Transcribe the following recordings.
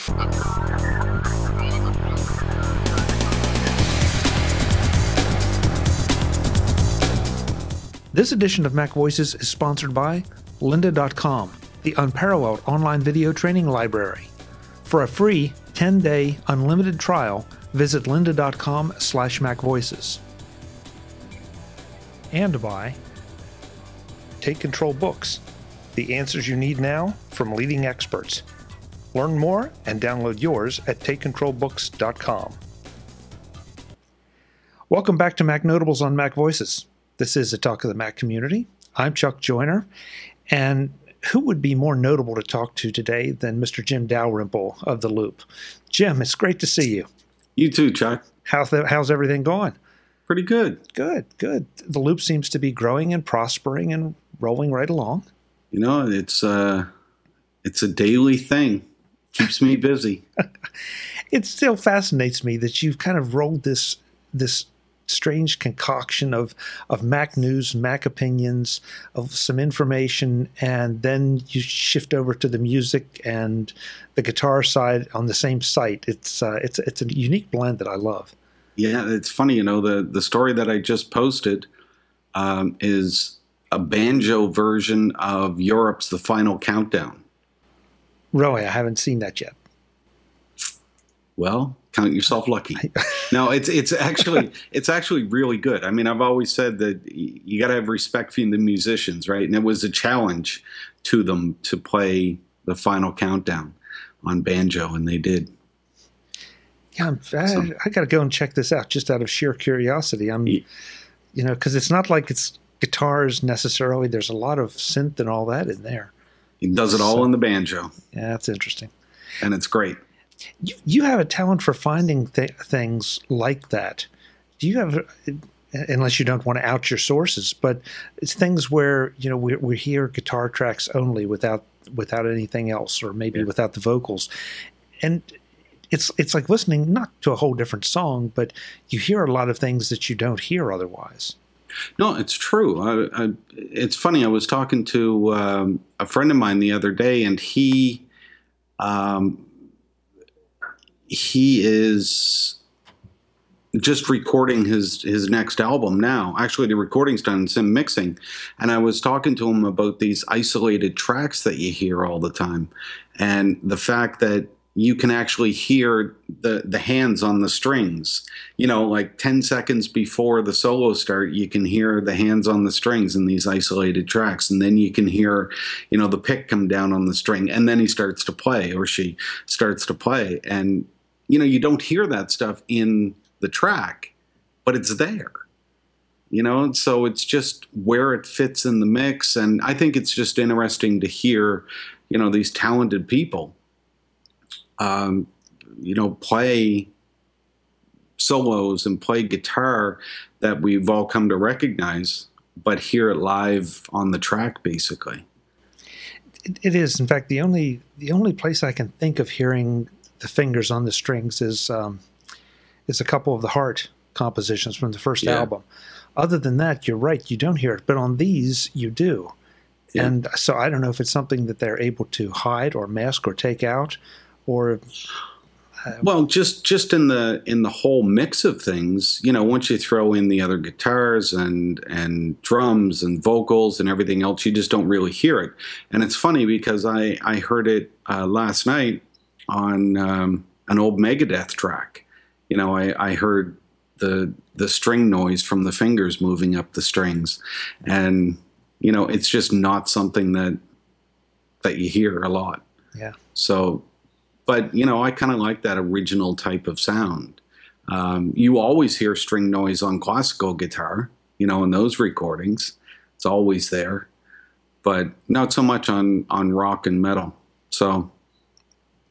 This edition of Mac Voices is sponsored by lynda.com, the unparalleled online video training library. For a free 10-day unlimited trial, visit lynda.com/macvoices. And by Take Control Books, the answers you need now from leading experts. Learn more and download yours at takecontrolbooks.com. Welcome back to Mac Notables on Mac Voices. This is a Talk of the Mac community. I'm Chuck Joyner, and who would be more notable to talk to today than Mr. Jim Dalrymple of The Loop? Jim, it's great to see you. You too, Chuck. How's everything going? Pretty good. Good. The Loop seems to be growing and prospering and rolling right along. You know, it's a daily thing. Keeps me busy. It still fascinates me that you've kind of rolled this strange concoction of Mac news, Mac opinions, of some information, and then you shift over to the music and the guitar side on the same site. It's a unique blend that I love. Yeah, it's funny, you know, the story that I just posted is a banjo version of Europe's The Final Countdown. Really, I haven't seen that yet. Well, count yourself lucky. No, it's actually really good. I mean, I've always said that you got to have respect for the musicians, right? And it was a challenge to them to play The Final Countdown on banjo, and they did. Yeah, I got to go and check this out just out of sheer curiosity. Because it's not like it's guitars necessarily. There's a lot of synth and all that in there. He does it all in the banjo. Yeah, that's interesting. And it's great. You have a talent for finding things like that. Do you have, unless you don't want to out your sources, but it's things where, you know, we hear guitar tracks only without anything else, or maybe without the vocals. And it's like listening not to a whole different song, but you hear a lot of things that you don't hear otherwise. No, it's true. It's funny. I was talking to a friend of mine the other day, and he is just recording his next album now. Actually, the recording's done, it's in mixing. And I was talking to him about these isolated tracks that you hear all the time, and the fact that you can actually hear the hands on the strings. You know, like 10 seconds before the solo start, you can hear the hands on the strings in these isolated tracks. And then you can hear, you know, the pick come down on the string, and then he starts to play, or she starts to play. And, you know, you don't hear that stuff in the track, but it's there. You know, so it's just where it fits in the mix. And I think it's just interesting to hear, you know, these talented people you know, play solos and play guitar that we've all come to recognize, but hear it live on the track, basically. It is, in fact, the only place I can think of hearing the fingers on the strings is a couple of the Heart compositions from the first album. Other than that, you're right, you don't hear it, but on these you do. Yeah. And so I don't know if it's something that they're able to hide or mask or take out. Or, well, just in the whole mix of things, you know, once you throw in the other guitars and drums and vocals and everything else, you just don't really hear it. And it's funny because I heard it last night on an old Megadeth track. You know, I heard the string noise from the fingers moving up the strings, and you know, it's just not something that you hear a lot. Yeah. So. But, you know, I kind of like that original type of sound. You always hear string noise on classical guitar, you know, in those recordings. It's always there. But not so much on rock and metal. So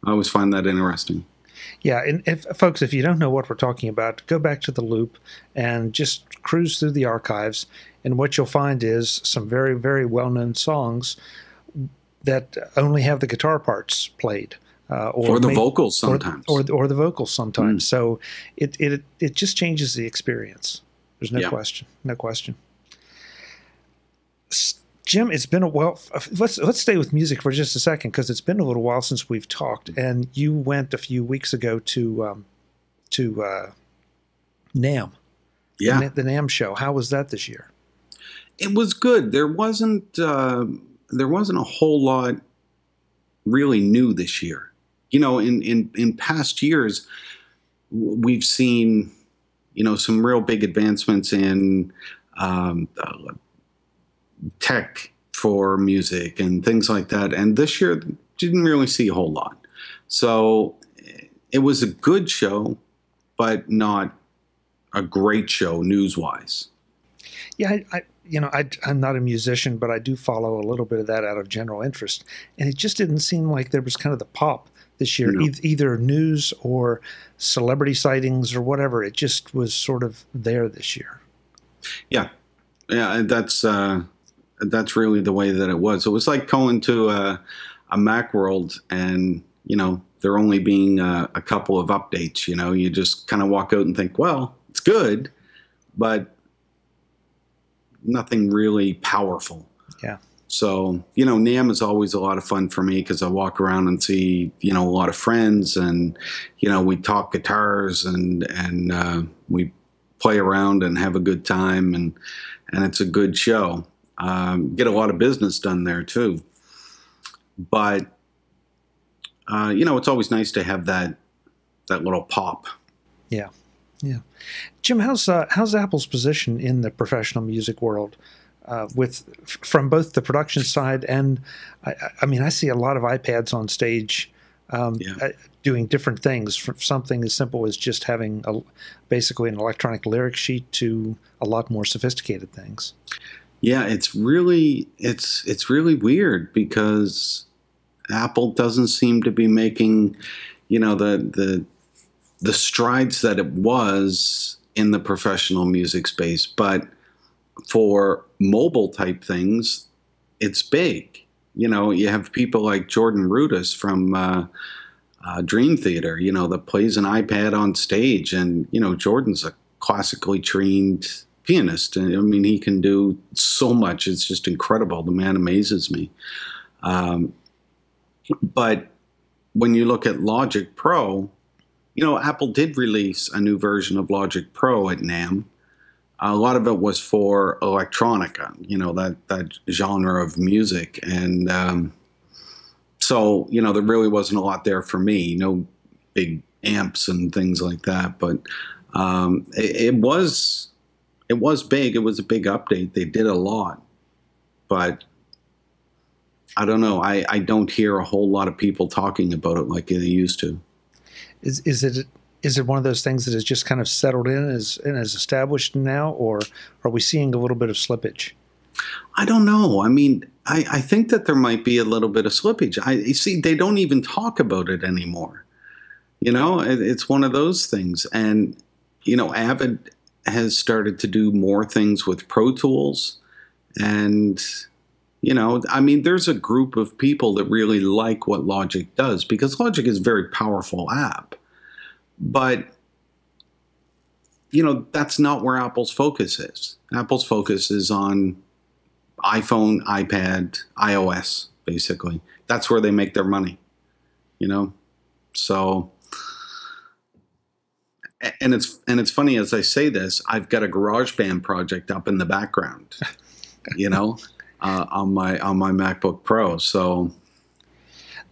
I always find that interesting. Yeah, and folks, if you don't know what we're talking about, go back to The Loop and just cruise through the archives. And what you'll find is some very, very well-known songs that only have the guitar parts played. Or the vocals sometimes. Or the vocals sometimes. So it just changes the experience. There's no question. No question. Jim, it's been a while. Let's stay with music for just a second because it's been a little while since we've talked. And you went a few weeks ago to NAMM, Yeah, the NAMM show. How was that this year? it was good. There wasn't a whole lot really new this year. You know, in past years, we've seen, you know, some real big advancements in tech for music and things like that. And this year, didn't really see a whole lot. So it was a good show, but not a great show news-wise. Yeah, I'm not a musician, but I do follow a little bit of that out of general interest. And it just didn't seem like there was kind of the pop this year, No. either news or celebrity sightings or whatever. It just was sort of there this year. Yeah, yeah, that's really the way that it was. It was like going to a Macworld, and you know there only being a couple of updates. You know, you just kind of walk out and think, well, it's good, but nothing really powerful. Yeah. So, you know, NAMM is always a lot of fun for me because I walk around and see, you know, a lot of friends, and, you know, we talk guitars and we play around and have a good time, and it's a good show. Get a lot of business done there too. But, you know, it's always nice to have that little pop. Yeah. Yeah. Jim, how's Apple's position in the professional music world? From both the production side and, I mean, I see a lot of iPads on stage doing different things, from something as simple as just having basically an electronic lyric sheet to a lot more sophisticated things. Yeah, it's really weird because Apple doesn't seem to be making, you know, the strides that it was in the professional music space, but for mobile type things, it's big. You know, you have people like Jordan Rudess from Dream Theater, you know, that plays an iPad on stage. And, you know, Jordan's a classically trained pianist. And I mean, he can do so much. It's just incredible. The man amazes me. But when you look at Logic Pro, you know, Apple did release a new version of Logic Pro at NAMM. A lot of it was for electronica, you know, that genre of music. And so, you know, there really wasn't a lot there for me, no big amps and things like that. But it was big. It was a big update. They did a lot. But I don't know. I don't hear a whole lot of people talking about it like they used to. Is it one of those things that has just kind of settled in and is established now, or are we seeing a little bit of slippage? I don't know. I mean, I think that there might be a little bit of slippage. You see, they don't even talk about it anymore. You know, it's one of those things. And, you know, Avid has started to do more things with Pro Tools. And, you know, I mean, there's a group of people that really like what Logic does because Logic is a very powerful app. But, you know, that's not where Apple's focus is. Apple's focus is on iPhone, iPad, iOS, basically. That's where they make their money, you know? So, and it's funny as I say this, I've got a GarageBand project up in the background, you know, on my MacBook Pro. So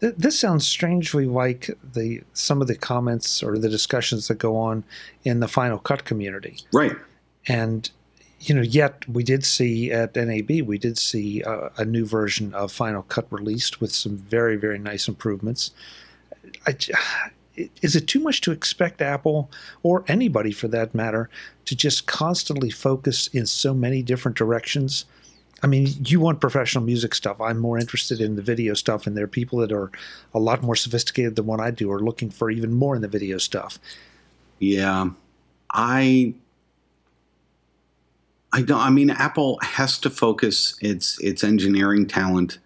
this sounds strangely like some of the comments or the discussions that go on in the Final Cut community. Right. And, you know, yet we did see at NAB, we did see a new version of Final Cut released with some very, very nice improvements. Is it too much to expect Apple, or anybody for that matter, to just constantly focus in so many different directions? I mean, you want professional music stuff. I'm more interested in the video stuff, and there are people that are a lot more sophisticated than what I do are looking for even more in the video stuff. Yeah. I don't. I mean, Apple has to focus its engineering talent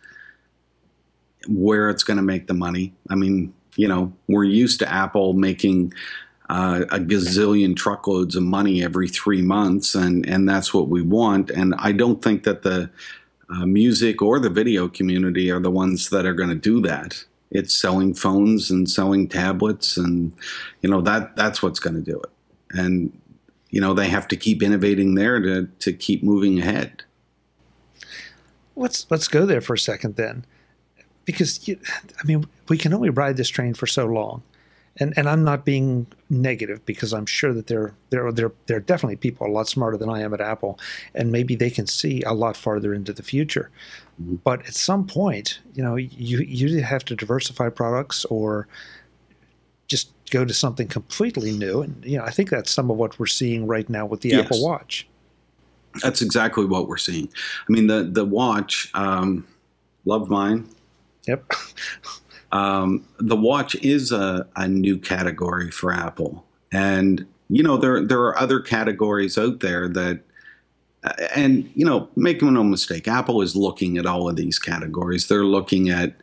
where it's going to make the money. I mean, you know, we're used to Apple making a gazillion truckloads of money every 3 months, and that's what we want. And I don't think that the music or the video community are the ones that are going to do that. It's selling phones and selling tablets, and that's what's going to do it. And they have to keep innovating there to keep moving ahead. Let's go there for a second then, because we can only ride this train for so long. And I'm not being negative, because I'm sure that there are definitely people a lot smarter than I am at Apple, and maybe they can see a lot farther into the future. Mm-hmm. But at some point, you have to diversify products or just go to something completely new. And I think that's some of what we're seeing right now with the Apple Watch. That's exactly what we're seeing. I mean, the watch, love mine. Yep. The watch is a new category for Apple. And, there are other categories out there that, and, make no mistake, Apple is looking at all of these categories. They're looking at,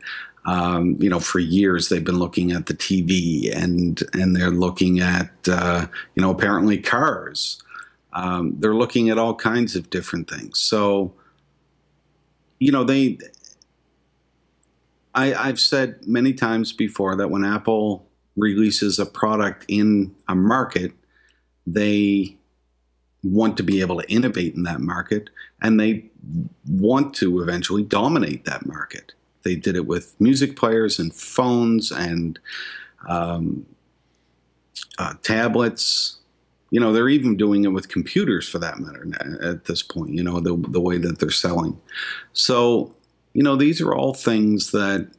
for years they've been looking at the TV, and they're looking at, apparently cars. They're looking at all kinds of different things. So, I've said many times before that when Apple releases a product in a market, they want to be able to innovate in that market, and they want to eventually dominate that market. They did it with music players and phones and tablets. They're even doing it with computers, for that matter, at this point, the way that they're selling. So, these are all things that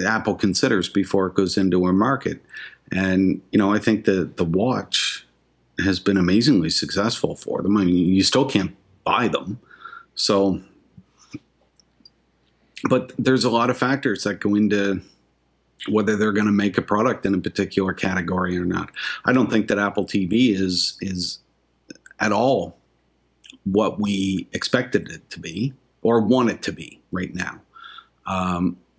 Apple considers before it goes into a market. And, I think that the watch has been amazingly successful for them. I mean, you still can't buy them. So, but there's a lot of factors that go into whether they're going to make a product in a particular category or not. I don't think that Apple TV is at all what we expected it to be or want it to be right now.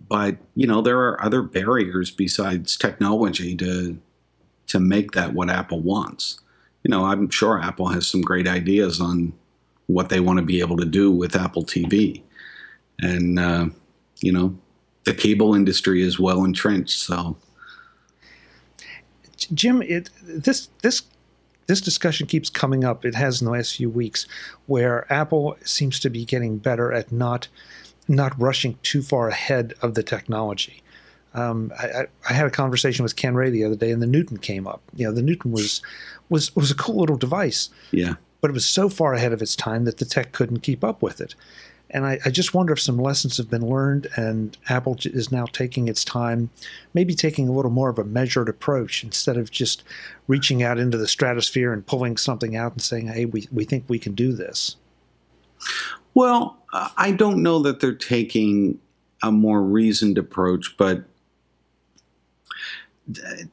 But, there are other barriers besides technology to make that what Apple wants. I'm sure Apple has some great ideas on what they want to be able to do with Apple TV. And, the cable industry is well entrenched. So, Jim, this discussion keeps coming up. It has in the last few weeks, where Apple seems to be getting better at not rushing too far ahead of the technology. I had a conversation with Ken Ray the other day, and the Newton came up. The Newton was a cool little device. Yeah. But it was so far ahead of its time that the tech couldn't keep up with it. And I just wonder if some lessons have been learned, and Apple is now taking its time, maybe taking a little more of a measured approach instead of just reaching out into the stratosphere and pulling something out and saying, hey, we think we can do this. Well, I don't know that they're taking a more reasoned approach, but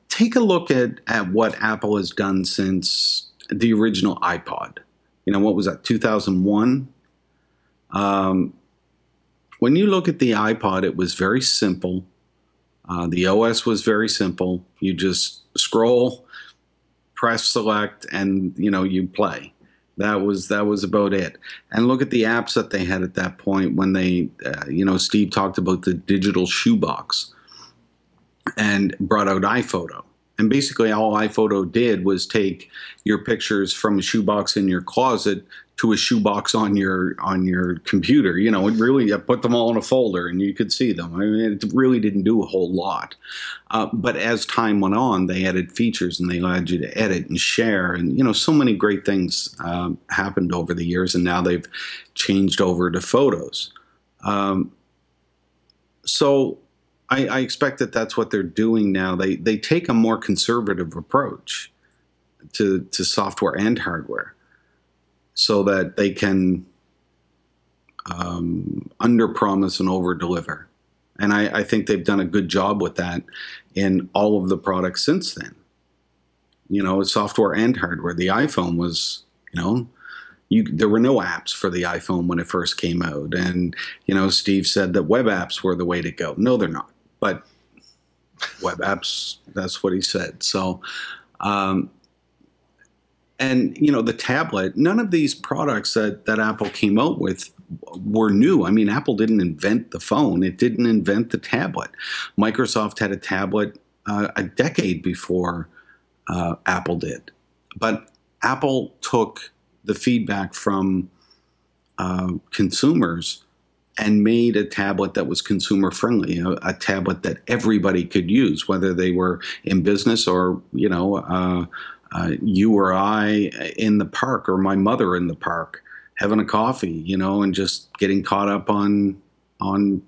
take a look at what Apple has done since the original iPod. What was that, 2001? When you look at the iPod, it was very simple. The OS was very simple. You just scroll, press select, and you play. That was about it. And look at the apps that they had at that point when they, Steve talked about the digital shoebox and brought out iPhoto. And basically all iPhoto did was take your pictures from a shoebox in your closet to a shoebox on your computer. It really put them all in a folder and you could see them. I mean, it really didn't do a whole lot. But as time went on, they added features and they allowed you to edit and share. And, so many great things happened over the years, and now they've changed over to photos. So I expect that that's what they're doing now. They take a more conservative approach to software and hardware, so that they can under-promise and over-deliver. And I think they've done a good job with that in all of the products since then. Software and hardware. The iPhone was, there were no apps for the iPhone when it first came out. And, Steve said that web apps were the way to go. No, they're not. But web apps, that's what he said. So, and, the tablet, none of these products that Apple came out with were new. I mean, Apple didn't invent the phone. It didn't invent the tablet. Microsoft had a tablet a decade before Apple did. But Apple took the feedback from consumers and made a tablet that was consumer friendly, a tablet that everybody could use, whether they were in business or, you or I in the park, or my mother in the park having a coffee, and just getting caught up on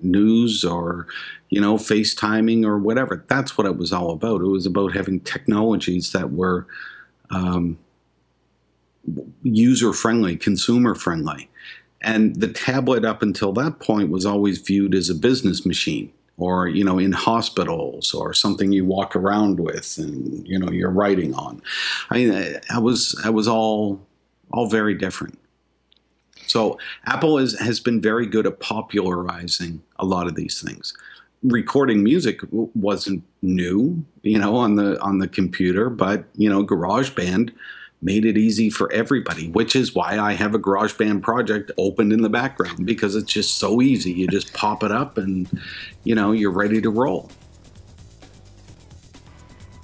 news, or, FaceTiming or whatever. That's what it was all about. It was about having technologies that were user friendly, consumer friendly. And the tablet up until that point was always viewed as a business machine, or, in hospitals, or something you walk around with and, you're writing on. I mean, I was all very different. So Apple has been very good at popularizing a lot of these things. Recording music wasn't new, on the computer, but, GarageBand made it easy for everybody, which is why I have a GarageBand project opened in the background, because it's just so easy. You just pop it up and, you're ready to roll.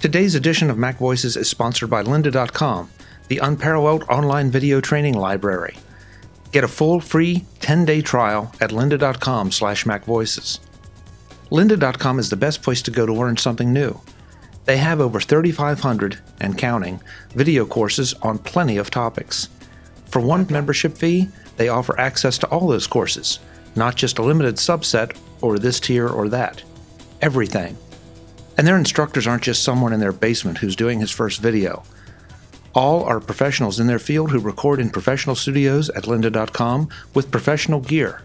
Today's edition of Mac Voices is sponsored by lynda.com, the unparalleled online video training library. Get a full free 10-day trial at lynda.com/macvoices. Lynda.com is the best place to go to learn something new. They have over 3,500, and counting, video courses on plenty of topics. For one membership fee, they offer access to all those courses, not just a limited subset or this tier or that. Everything. And their instructors aren't just someone in their basement who's doing his first video. All are professionals in their field who record in professional studios at lynda.com with professional gear.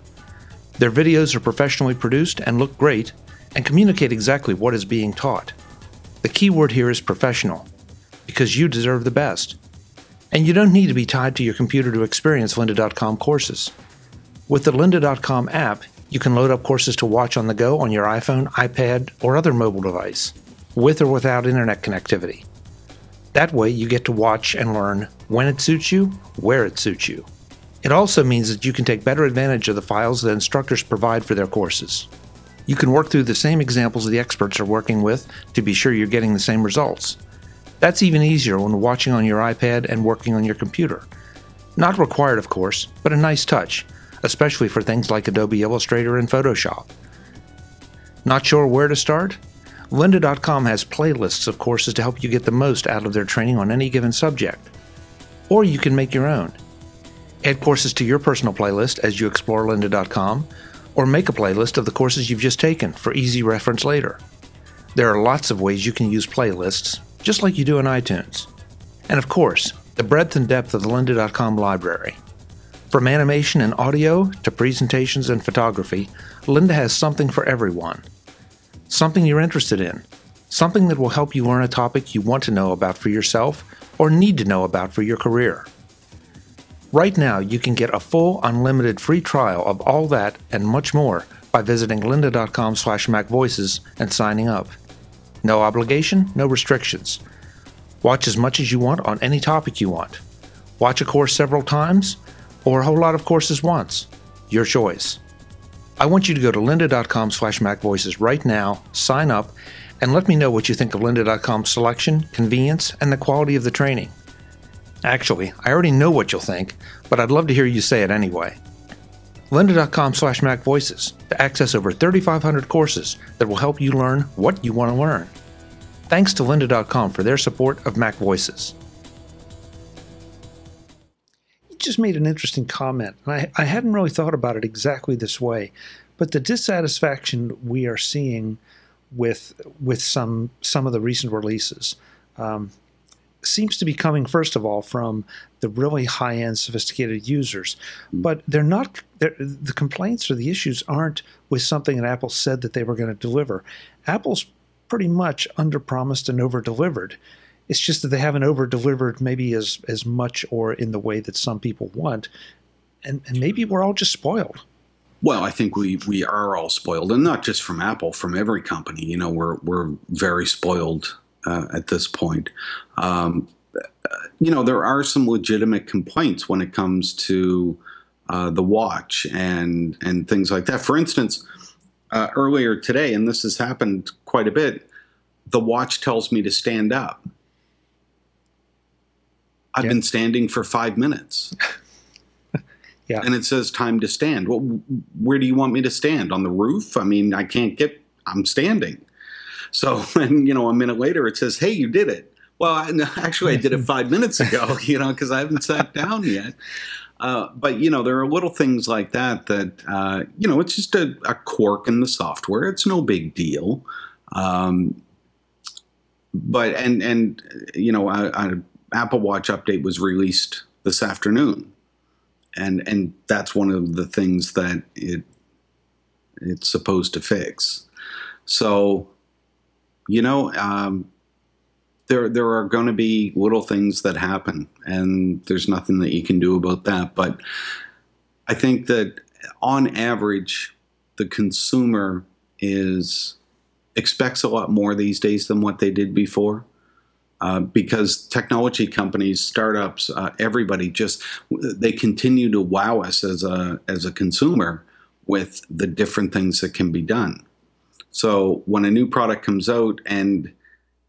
Their videos are professionally produced and look great, and communicate exactly what is being taught. The key word here is professional, because you deserve the best. And you don't need to be tied to your computer to experience lynda.com courses. With the lynda.com app, you can load up courses to watch on the go on your iPhone, iPad, or other mobile device, with or without internet connectivity. That way you get to watch and learn when it suits you, where it suits you. It also means that you can take better advantage of the files that instructors provide for their courses. You can work through the same examples the experts are working with to be sure you're getting the same results. That's even easier when watching on your iPad and working on your computer. Not required, of course, but a nice touch, especially for things like Adobe Illustrator and Photoshop. Not sure where to start? lynda.com has playlists of courses to help you get the most out of their training on any given subject. Or you can make your own. Add courses to your personal playlist as you explore lynda.com, or make a playlist of the courses you've just taken for easy reference later. There are lots of ways you can use playlists, just like you do in iTunes. And of course, the breadth and depth of the lynda.com library. From animation and audio to presentations and photography, Lynda has something for everyone. Something you're interested in. Something that will help you learn a topic you want to know about for yourself or need to know about for your career. Right now, you can get a full, unlimited free trial of all that and much more by visiting lynda.com/macvoices and signing up. No obligation, no restrictions. Watch as much as you want on any topic you want. Watch a course several times, or a whole lot of courses once. Your choice. I want you to go to lynda.com/macvoices right now, sign up, and let me know what you think of lynda.com's selection, convenience, and the quality of the training. Actually, I already know what you'll think, but I'd love to hear you say it anyway. lynda.com/macvoices to access over 3,500 courses that will help you learn what you want to learn. Thanks to lynda.com for their support of Mac Voices. You just made an interesting comment, and I hadn't really thought about it exactly this way, but the dissatisfaction we are seeing with some of the recent releases seems to be coming, first of all, from the really high-end sophisticated users. But the complaints or the issues aren't with something that Apple said that they were going to deliver. Apple's pretty much under-promised and over-delivered. It's just that they haven't over-delivered maybe as much or in the way that some people want. And maybe we're all just spoiled. Well, I think we are all spoiled, and not just from Apple, from every company. We're very spoiled at this point. There are some legitimate complaints when it comes to the watch and things like that. For instance, earlier today, and this has happened quite a bit, the watch tells me to stand up. I've been standing for 5 minutes. Yeah. And it says time to stand. Well, where do you want me to stand? On the roof? I mean, I'm standing. So, and, a minute later it says, hey, you did it. Well, actually, I did it 5 minutes ago, because I haven't sat down yet. But, there are little things like that, it's just a quirk in the software. It's no big deal. But, an Apple Watch update was released this afternoon. And that's one of the things that it's supposed to fix. So, there are going to be little things that happen, and there's nothing that you can do about that. But I think that on average, the consumer expects a lot more these days than what they did before. Because technology companies, startups, everybody they continue to wow us as a consumer with the different things that can be done. So when a new product comes out and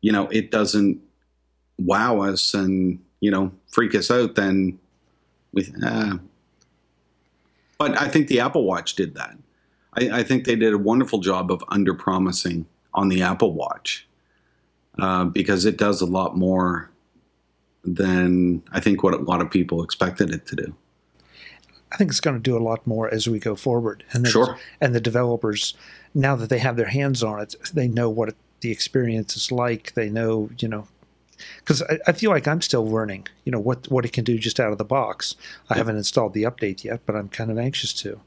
it doesn't wow us and freak us out, then but I think the Apple Watch did that. I think they did a wonderful job of under-promising on the Apple Watch. Because it does a lot more than I think what a lot of people expected it to do. I think it's going to do a lot more as we go forward. And Sure. And the developers, now that they have their hands on it, they know what the experience is like. They know, because I feel like I'm still learning, what it can do just out of the box. I haven't installed the update yet, but I'm kind of anxious to.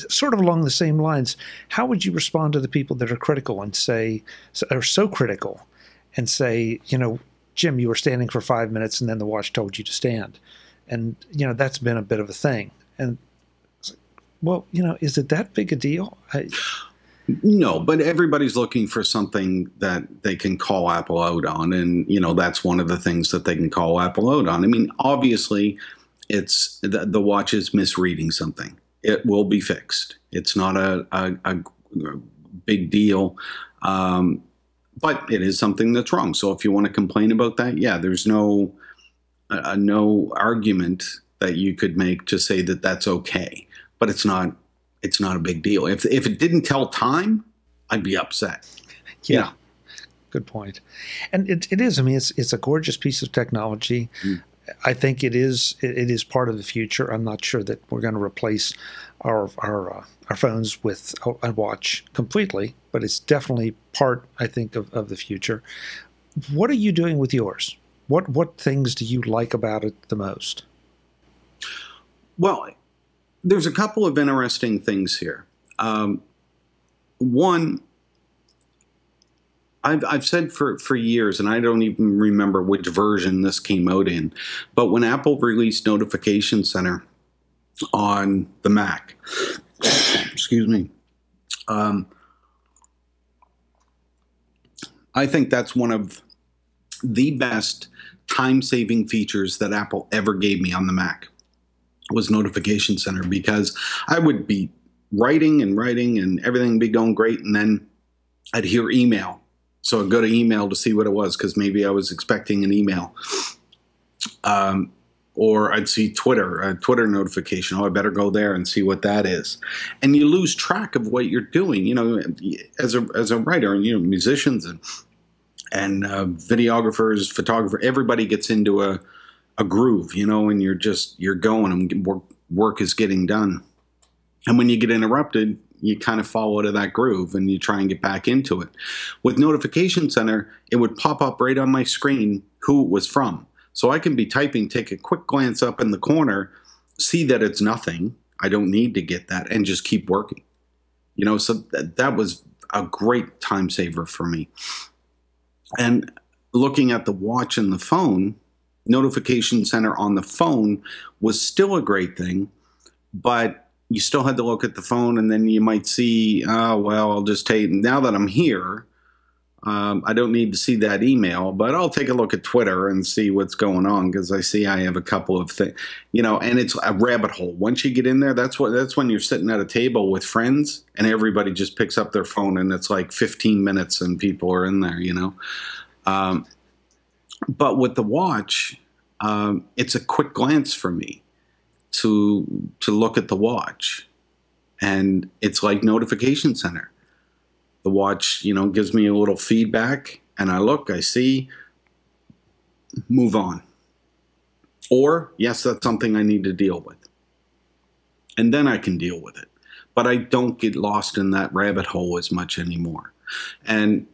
Sort of along the same lines, how would you respond to the people that are critical and are so critical and say, Jim, you were standing for 5 minutes and then the watch told you to stand. And, that's been a bit of a thing. And, well, is it that big a deal? No, but everybody's looking for something that they can call Apple out on. And, that's one of the things that they can call Apple out on. I mean, obviously, it's the watch is misreading something. It will be fixed. It's not a big deal, but it is something that's wrong. So if you want to complain about that, yeah, there's no argument that you could make to say that that's okay. But it's not a big deal. If it didn't tell time, I'd be upset. Yeah. Good point. And it is. I mean, it's a gorgeous piece of technology. Mm. I think it is part of the future. I'm not sure that we're going to replace our phones with a watch completely, but it's definitely part, I think, of the future. What are you doing with yours? What things do you like about it the most? Well, there's a couple of interesting things here. One, I've said for years, and I don't even remember which version this came out in, but when Apple released Notification Center on the Mac, excuse me, I think that's one of the best time-saving features that Apple ever gave me on the Mac, was Notification Center, because I would be writing and everything would be going great, and then I'd hear email. So I'd go to email to see what it was, because maybe I was expecting an email. Or I'd see a Twitter notification. Oh, I better go there and see what that is. And you lose track of what you're doing, as a writer, and, musicians and videographers, photographers, everybody gets into a groove, and you're going and work is getting done. And when you get interrupted, you kind of fall out of that groove and you try and get back into it. With Notification Center, it would pop up right on my screen who it was from. So I can be typing, take a quick glance up in the corner, see that it's nothing. I don't need to get that, and just keep working. So that was a great time saver for me. And looking at the watch and the phone, Notification Center on the phone was still a great thing, but you still had to look at the phone, and then you might see, oh, well, I'll just take, now that I'm here, I don't need to see that email, but I'll take a look at Twitter and see what's going on, because I see I have a couple of things, and it's a rabbit hole. Once you get in there, that's when you're sitting at a table with friends and everybody just picks up their phone and it's like 15 minutes and people are in there. But with the watch, it's a quick glance for me to look at the watch, and it's like notification center. The watch, gives me a little feedback, and I look, I see, move on. Or, yes, that's something I need to deal with. And then I can deal with it. But I don't get lost in that rabbit hole as much anymore. And,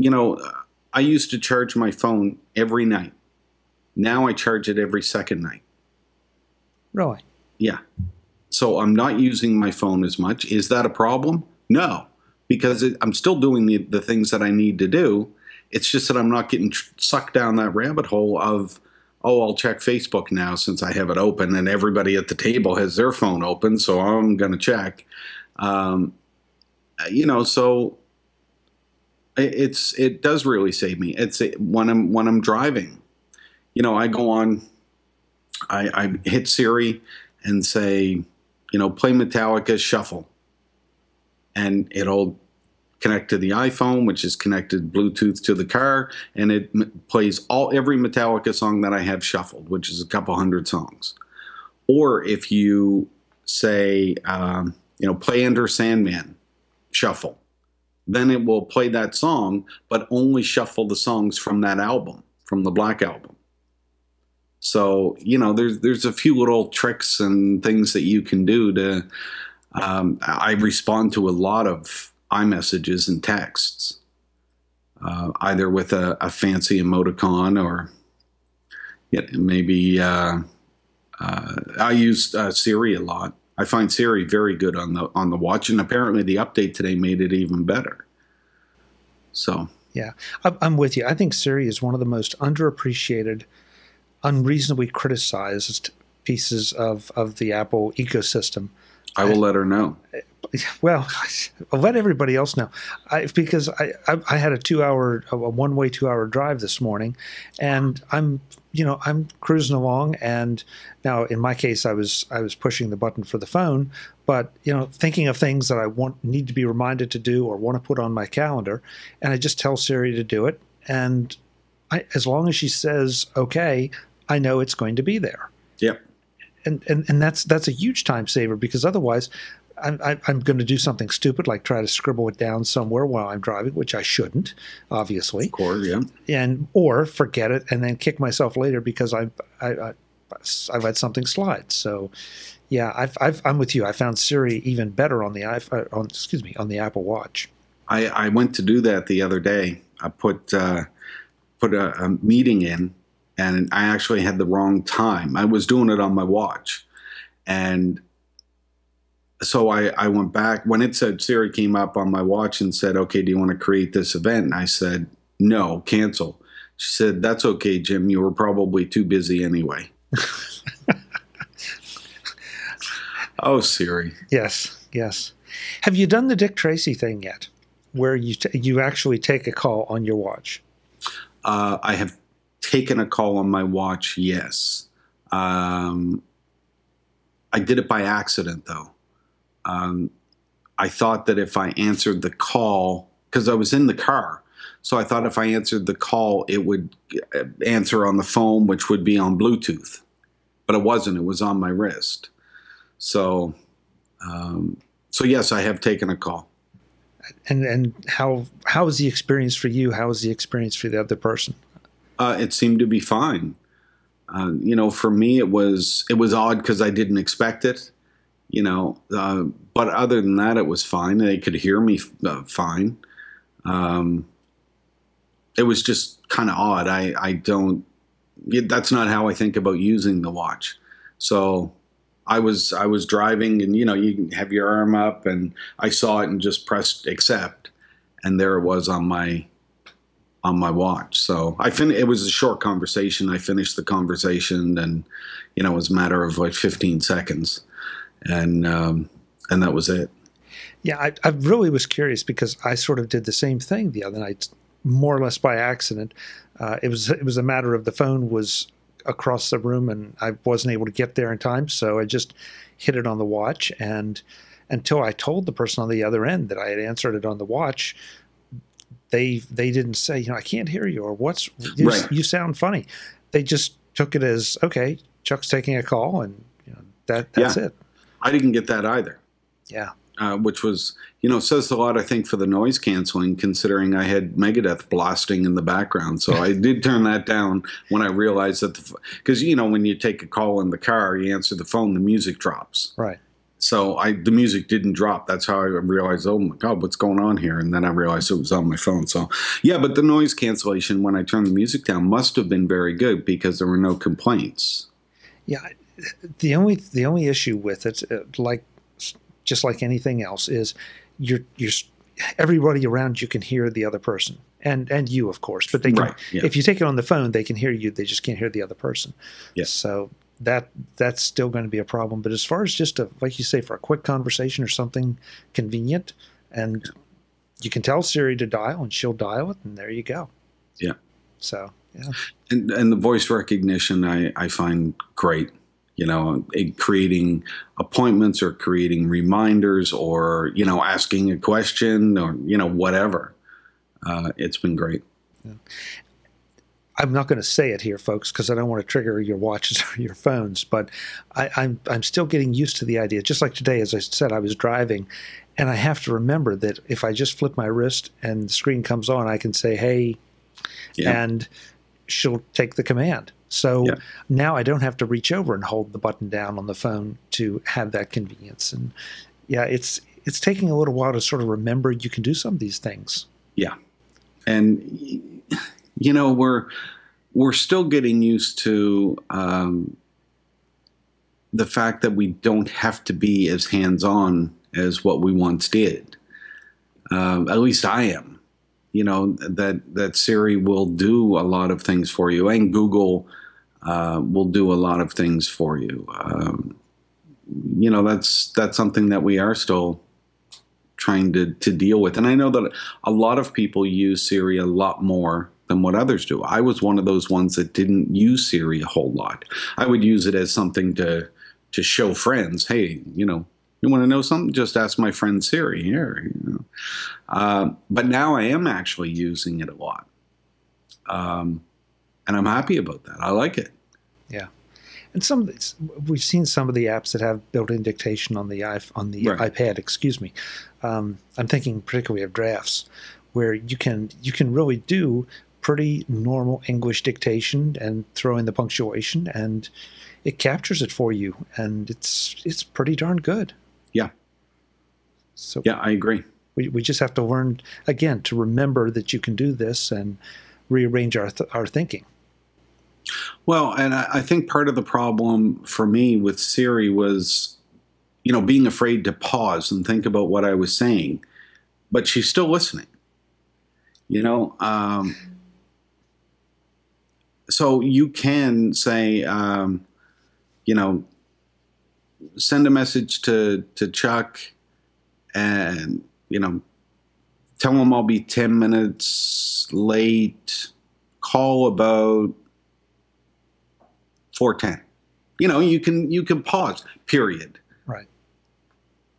I used to charge my phone every night. Now I charge it every second night. Really? Yeah. So I'm not using my phone as much. Is that a problem? No. Because I'm still doing the things that I need to do. It's just that I'm not getting sucked down that rabbit hole of, I'll check Facebook now since I have it open and everybody at the table has their phone open, so I'm going to check. So it does really save me. It's when I'm driving. I go on, I hit Siri and say, play Metallica Shuffle. And it'll connect to the iPhone, which is connected Bluetooth to the car, and it plays every Metallica song that I have shuffled, which is a couple hundred songs. Or if you say, play Enter Sandman Shuffle, then it will play that song, but only shuffle the songs from that album, from the Black Album. So, there's a few little tricks and things that you can do to. I respond to a lot of iMessages and texts, either with a fancy emoticon or maybe I use Siri a lot. I find Siri very good on the watch, and apparently the update today made it even better. So yeah, I'm with you. I think Siri is one of the most underappreciated, unreasonably criticized pieces of the Apple ecosystem. I will let her know. Well, I'll let everybody else know, because I had a one-way 2-hour drive this morning, and I'm cruising along, and now in my case I was pushing the button for the phone, but thinking of things that I need to be reminded to do or want to put on my calendar, and I just tell Siri to do it, and as long as she says okay, I know it's going to be there. Yep. And that's a huge time saver, because otherwise I'm going to do something stupid like try to scribble it down somewhere while I'm driving, which I shouldn't, obviously. Of course, yeah. Or forget it and then kick myself later because I've let something slide. So, yeah, I'm with you. I found Siri even better on the on the Apple Watch. I went to do that the other day. I put a meeting in. And I actually had the wrong time. I was doing it on my watch. And so I went back. When it said, Siri came up on my watch and said, okay, do you want to create this event? And I said, no, cancel. She said, that's okay, Jim. You were probably too busy anyway. Oh, Siri. Yes. Have you done the Dick Tracy thing yet, where you actually take a call on your watch? I have taken a call on my watch, yes. I did it by accident, though. I thought that if I answered the call, because I was in the car, so I thought if I answered the call, it would answer on the phone, which would be on Bluetooth. But it wasn't. It was on my wrist. So yes, I have taken a call. And how was the experience for you? How was the experience for the other person? It seemed to be fine. For me, it was odd because I didn't expect it. But other than that, it was fine. They could hear me fine. It was just kind of odd. That's not how I think about using the watch. So I was driving, and you can have your arm up, and I saw it and just pressed accept, and there it was on my watch. So it was a short conversation. I finished the conversation, and it was a matter of like 15 seconds, and that was it. Yeah, I really was curious because I sort of did the same thing the other night more or less by accident. It was a matter of the phone was across the room and I wasn't able to get there in time, so I just hit it on the watch. And until I told the person on the other end that I had answered it on the watch, they didn't say, I can't hear you, or Right. you sound funny. They just took it as, okay, Chuck's taking a call, and that's it. I didn't get that either. Yeah. Which was, says a lot, I think, for the noise canceling, considering I had Megadeth blasting in the background. So I did turn that down when I realized that, because, when you take a call in the car, you answer the phone, the music drops. Right. So the music didn't drop. That's how I realized, oh my God, what's going on here? And then I realized it was on my phone. So yeah, but the noise cancellation when I turned the music down must have been very good because there were no complaints. Yeah. The only issue with it, just like anything else, is you're everybody around you can hear the other person, and you, of course, but they can, if you take it on the phone, they can hear you, they just can't hear the other person. Yes. So that's still going to be a problem. But as far as just like you say, for a quick conversation or something convenient, and you can tell Siri to dial and she'll dial it, and there you go. Yeah. So yeah. And the voice recognition I find great. Creating appointments or creating reminders or, asking a question or, whatever. It's been great. Yeah. I'm not going to say it here, folks, because I don't want to trigger your watches or your phones, but I'm still getting used to the idea. Just like today, as I said, I was driving, and I have to remember that if I just flip my wrist and the screen comes on, I can say, hey, and she'll take the command. So now I don't have to reach over and hold the button down on the phone to have that convenience. And it's taking a little while to sort of remember you can do some of these things. Yeah. And, we're still getting used to the fact that we don't have to be as hands-on as what we once did. At least I am. That Siri will do a lot of things for you, and Google will do a lot of things for you. That's something that we are still trying to deal with. And I know that a lot of people use Siri a lot more than what others do. I was one of those ones that didn't use Siri a whole lot. I would use it as something to show friends, hey, you want to know something? Just ask my friend Siri here. But now I am actually using it a lot. And I'm happy about that. I like it. Yeah. And we've seen some of the apps that have built-in dictation on the iPad. Excuse me. I'm thinking particularly of Drafts, where you can really do pretty normal English dictation and throw in the punctuation, and it captures it for you, and it's pretty darn good. Yeah. So yeah, I agree. We just have to learn again to remember that you can do this and rearrange our thinking. Well, and I think part of the problem for me with Siri was, being afraid to pause and think about what I was saying, but she's still listening. So you can say, send a message to Chuck and, tell him I'll be 10 minutes late, call about 4:10. You can pause, period. Right.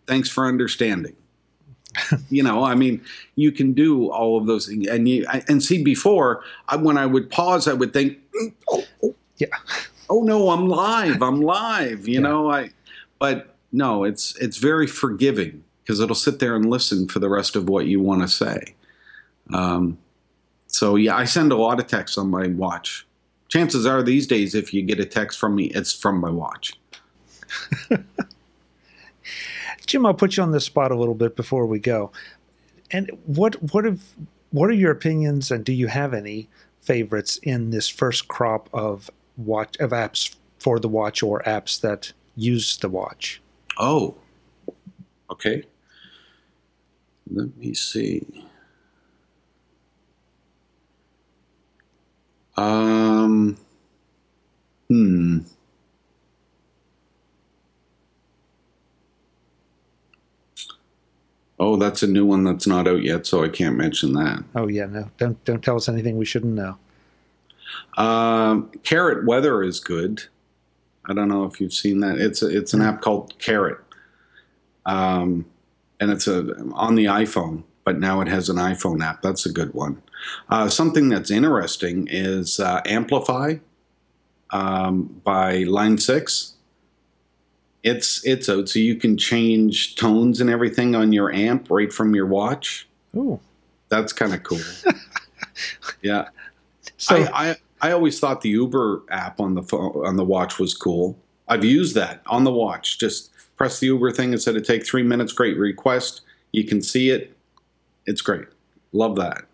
Thanks for understanding. You can do all of those things. And see, before, when I would pause, I would think, oh no, I'm live, but no, it's very forgiving because it'll sit there and listen for the rest of what you want to say. So yeah, I send a lot of texts on my watch. Chances are these days, if you get a text from me, it's from my watch. Jim, I'll put you on the spot a little bit before we go. And what are your opinions, and do you have any favorites in this first crop of apps for the watch or apps that use the watch? Oh, okay. Let me see. Oh, that's a new one that's not out yet, so I can't mention that. Oh yeah, no, don't tell us anything we shouldn't know. Carrot Weather is good. I don't know if you've seen that. It's an app called Carrot, and it's on the iPhone, but now it has an iPhone app. That's a good one. Something that's interesting is Amplify by Line 6. It's out, so you can change tones and everything on your amp right from your watch. Ooh, that's kind of cool. Yeah, so I always thought the Uber app on the phone, on the watch was cool. I've used that on the watch. Just press the Uber thing. It said it'd take 3 minutes. Great request. You can see it. It's great. Love that.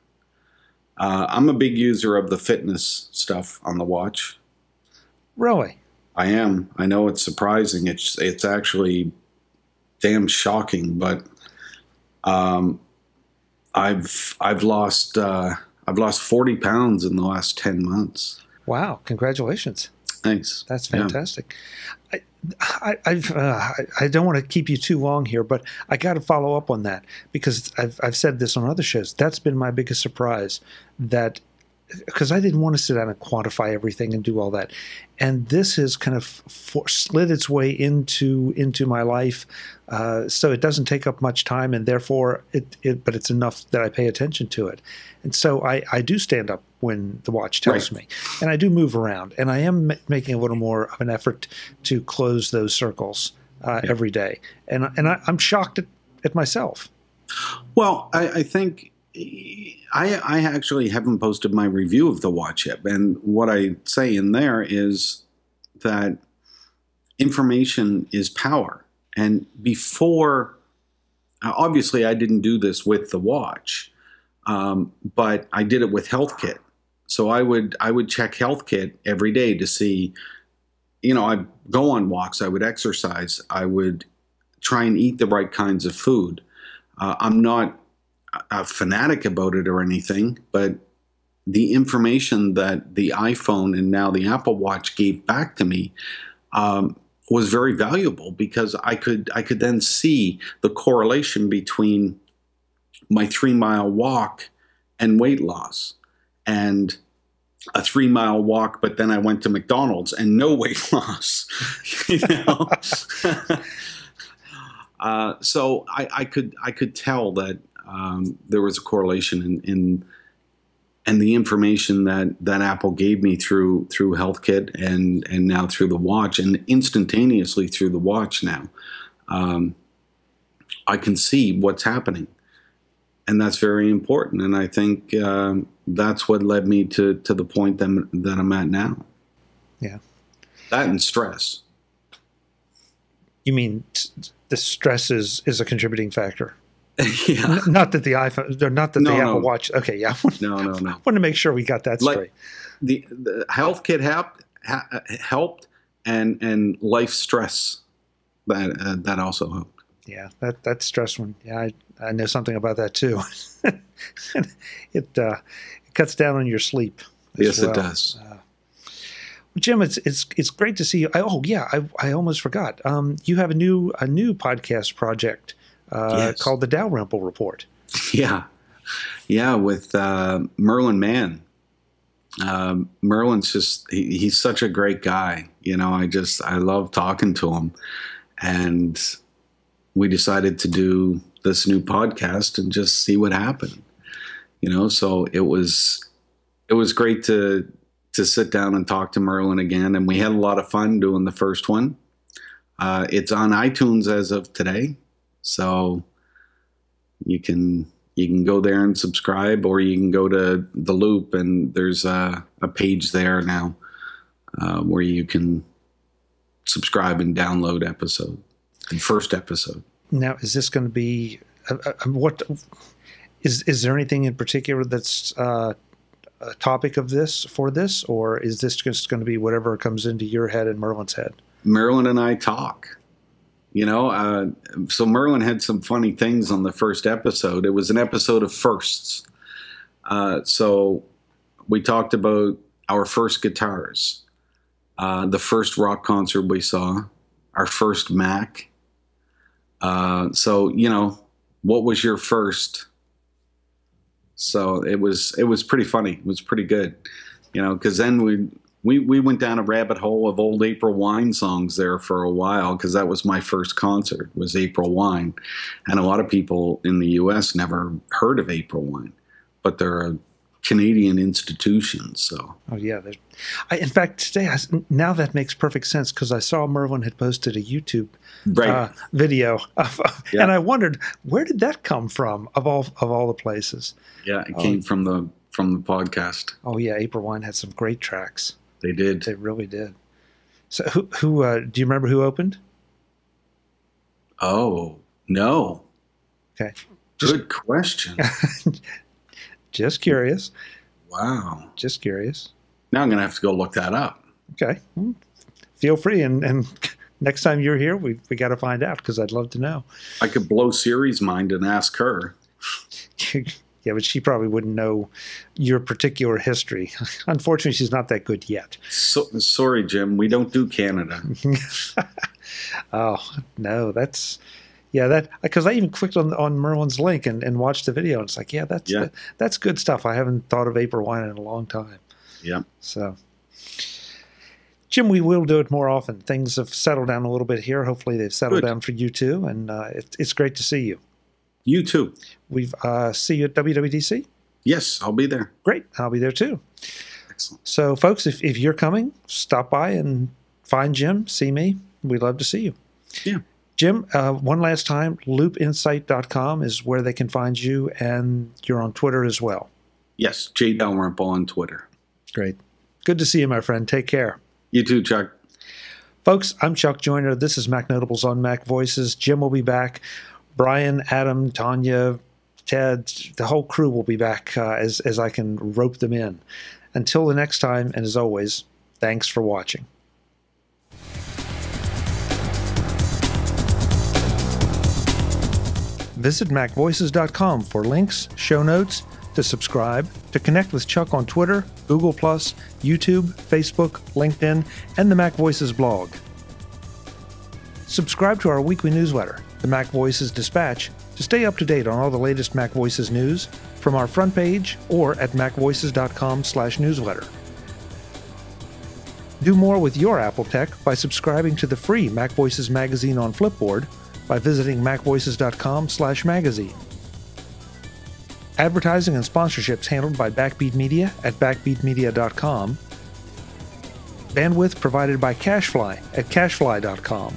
I'm a big user of the fitness stuff on the watch. really, I am. I know it's surprising. It's actually damn shocking, but I've lost 40 pounds in the last 10 months. wow, congratulations. Thanks. That's fantastic. Yeah. I don't want to keep you too long here, but I got to follow up on that because I've said this on other shows. That's been my biggest surprise, that because I didn't want to sit down and quantify everything and do all that, and this has kind of slid its way into my life, so it doesn't take up much time, and therefore but it's enough that I pay attention to it, and so I do stand up when the watch tells me, and I do move around, and I am making a little more of an effort to close those circles every day, and I'm shocked at myself. Well, I think I actually haven't posted my review of the watch yet, and what I say in there is that information is power. And before, obviously, I didn't do this with the watch, but I did it with HealthKit. So I would check HealthKit every day to see, I'd go on walks, I would exercise, I would try and eat the right kinds of food. I'm not a fanatic about it or anything, but the information that the iPhone and now the Apple Watch gave back to me was very valuable, because I could then see the correlation between my 3-mile walk and weight loss, and a 3-mile walk, but then I went to McDonald's and no weight loss. So I could tell that there was a correlation in the information that Apple gave me through HealthKit and now through the watch, and instantaneously through the watch now. I can see what's happening, and that's very important. And I think that's what led me to the point that I'm at now. Yeah, that and stress. You mean the stress is a contributing factor? Yeah. Not that the iPhone, not that the Apple Watch. Okay, yeah. No. I want to make sure we got that straight. The HealthKit helped, and life stress that also helped. Yeah, that stress one. Yeah, I know something about that too. It cuts down on your sleep. Yes, well. It does. Jim, it's great to see you. I almost forgot. You have a new podcast project. Yes. Called the Dalrymple Report. Yeah, with Merlin Mann. Merlin's he's such a great guy. I love talking to him, and we decided to do this new podcast and just see what happened. So it was great to sit down and talk to Merlin again, and we had a lot of fun doing the first one. It's on iTunes as of today. So you can go there and subscribe, or you can go to The Loop, and there's a page there now where you can subscribe and download the first episode. Now, is this going to be what? Is there anything in particular that's a topic of this, or is this just going to be whatever comes into your head and Merlin's head? Merlin and I talk. So Merlin had some funny things on the first episode. It was an episode of firsts. So we talked about our first guitars, the first rock concert we saw, our first Mac. So what was your first? So it was pretty funny. It was pretty good, because then we went down a rabbit hole of old April Wine songs there for a while, because that was my first concert, was April Wine. And a lot of people in the U.S. never heard of April Wine, but they're a Canadian institution. So. Oh, yeah. In fact, today, now that makes perfect sense, because I saw Merwin had posted a YouTube video, and I wondered, where did that come from, of all the places? Yeah, it came from the podcast. Oh, yeah. April Wine had some great tracks. They did. They really did. So who do you remember who opened? Oh, no. Okay. Good question. Just curious. Wow. Just curious. Now I'm going to have to go look that up. Okay. Feel free. And next time you're here, we got to find out, because I'd love to know. I could blow Siri's mind and ask her. Yeah, but she probably wouldn't know your particular history. Unfortunately, she's not that good yet. Sorry, Jim. We don't do Canada. Oh, no, because I even clicked on Merwin's link and watched the video. And it's like, that's good stuff. I haven't thought of April Wine in a long time. Yeah. So, Jim, we will do it more often. Things have settled down a little bit here. Hopefully they've settled down for you too. And it's great to see you. You too. We've see you at WWDC? Yes, I'll be there. Great. I'll be there too. Excellent. So, folks, if you're coming, stop by and find Jim, see me. We'd love to see you. Yeah. Jim, one last time, loopinsight.com is where they can find you, and you're on Twitter as well. Yes, J. Dalrymple on Twitter. Great. Good to see you, my friend. Take care. You too, Chuck. Folks, I'm Chuck Joyner. This is Mac Notables on Mac Voices. Jim will be back. Brian, Adam, Tanya, Ted, the whole crew will be back as I can rope them in. Until the next time, and as always, thanks for watching. Visit MacVoices.com for links, show notes, to subscribe, to connect with Chuck on Twitter, Google+, YouTube, Facebook, LinkedIn, and the MacVoices blog. Subscribe to our weekly newsletter, the MacVoices Dispatch, to stay up to date on all the latest MacVoices news from our front page or at macvoices.com/newsletter. Do more with your Apple tech by subscribing to the free MacVoices magazine on Flipboard by visiting macvoices.com/magazine. Advertising and sponsorships handled by Backbeat Media at backbeatmedia.com. Bandwidth provided by CashFly at cashfly.com.